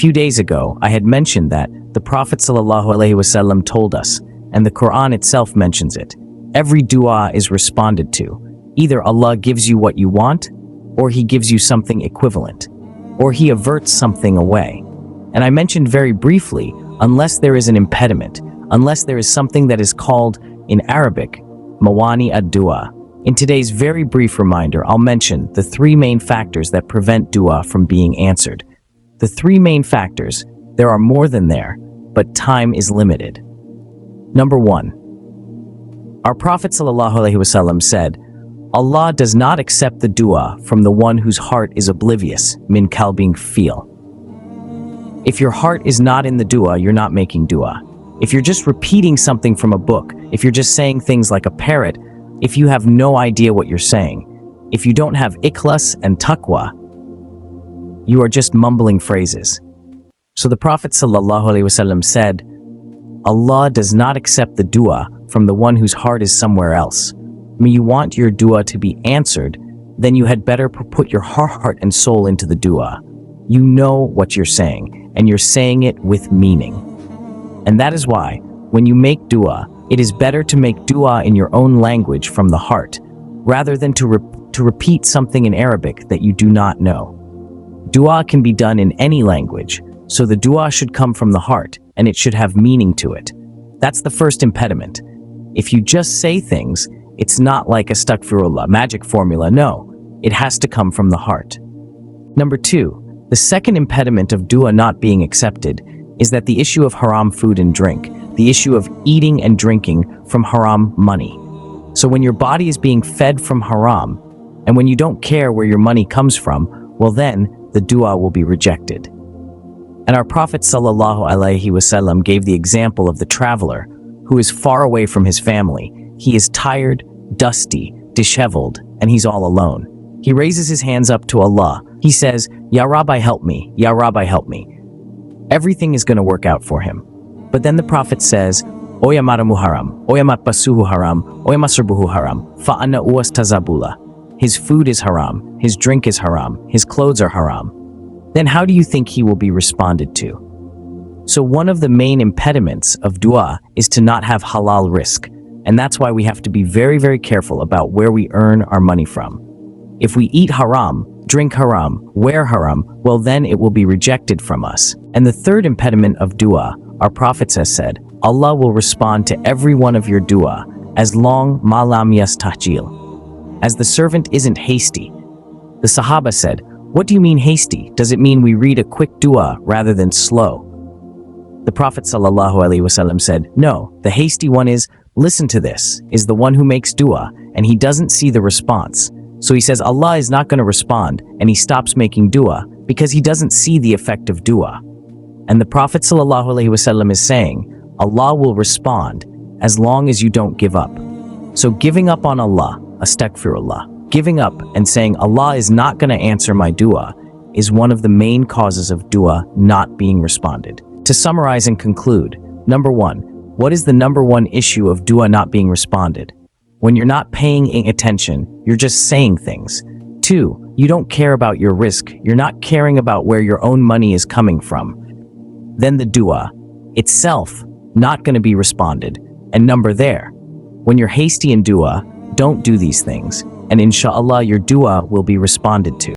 few days ago, I had mentioned that the Prophet ﷺ told us, and the Quran itself mentions it, every dua is responded to. Either Allah gives you what you want, or He gives you something equivalent, or He averts something away. And I mentioned very briefly, unless there is an impediment, unless there is something that is called, in Arabic, mawani ad-dua. In today's very brief reminder, I'll mention the three main factors that prevent dua from being answered. The three main factors, there are more than there, but time is limited. Number 1. Our Prophet ﷺ said, Allah does not accept the dua from the one whose heart is oblivious, min kalbing feel. If your heart is not in the dua, you're not making dua. If you're just repeating something from a book, if you're just saying things like a parrot, if you have no idea what you're saying, if you don't have ikhlas and taqwa, you are just mumbling phrases. So the Prophet ﷺ said, Allah does not accept the dua from the one whose heart is somewhere else. When you want your dua to be answered, then you had better put your heart and soul into the dua. You know what you're saying, and you're saying it with meaning. And that is why, when you make dua, it is better to make dua in your own language from the heart, rather than to repeat something in Arabic that you do not know. Dua can be done in any language, so the dua should come from the heart, and it should have meaning to it. That's the first impediment. If you just say things, it's not like astaghfirullah, magic formula. No, it has to come from the heart. Number 2, the second impediment of dua not being accepted is that the issue of haram food and drink, the issue of eating and drinking from haram money. So when your body is being fed from haram, and when you don't care where your money comes from, well then, the dua will be rejected. And our Prophet ﷺ gave the example of the traveler who is far away from his family. He is tired, dusty, disheveled, and he's all alone. He raises his hands up to Allah. He says, Ya Rabbi, help me. Ya Rabbi, help me. Everything is going to work out for him. But then the Prophet says, Oya maramu haram, oya matbasuhu haram, oya masrubuhu haram, fa'anna uwas tazabula. His food is haram, his drink is haram, his clothes are haram. Then how do you think he will be responded to? So one of the main impediments of dua is to not have halal risk. And that's why we have to be very, very careful about where we earn our money from. If we eat haram, drink haram, wear haram, well then it will be rejected from us. And the third impediment of dua, our Prophet has said, Allah will respond to every one of your dua as long malam yastahjil, as the servant isn't hasty. The Sahaba said, what do you mean hasty? Does it mean we read a quick dua rather than slow? The Prophet ﷺ said, no, the hasty one is, listen to this, is the one who makes dua and he doesn't see the response. So he says Allah is not going to respond and he stops making dua because he doesn't see the effect of dua. And the Prophet ﷺ is saying, Allah will respond as long as you don't give up. So giving up on Allah, astaghfirullah, giving up and saying Allah is not going to answer my dua is one of the main causes of dua not being responded. To summarize and conclude, number 1, what is the number 1 issue of dua not being responded? When you're not paying attention, you're just saying things. 2, you don't care about your risk. You're not caring about where your own money is coming from. Then the dua itself not going to be responded. And number there, when you're hasty in dua, don't do these things. And inshallah, your dua will be responded to.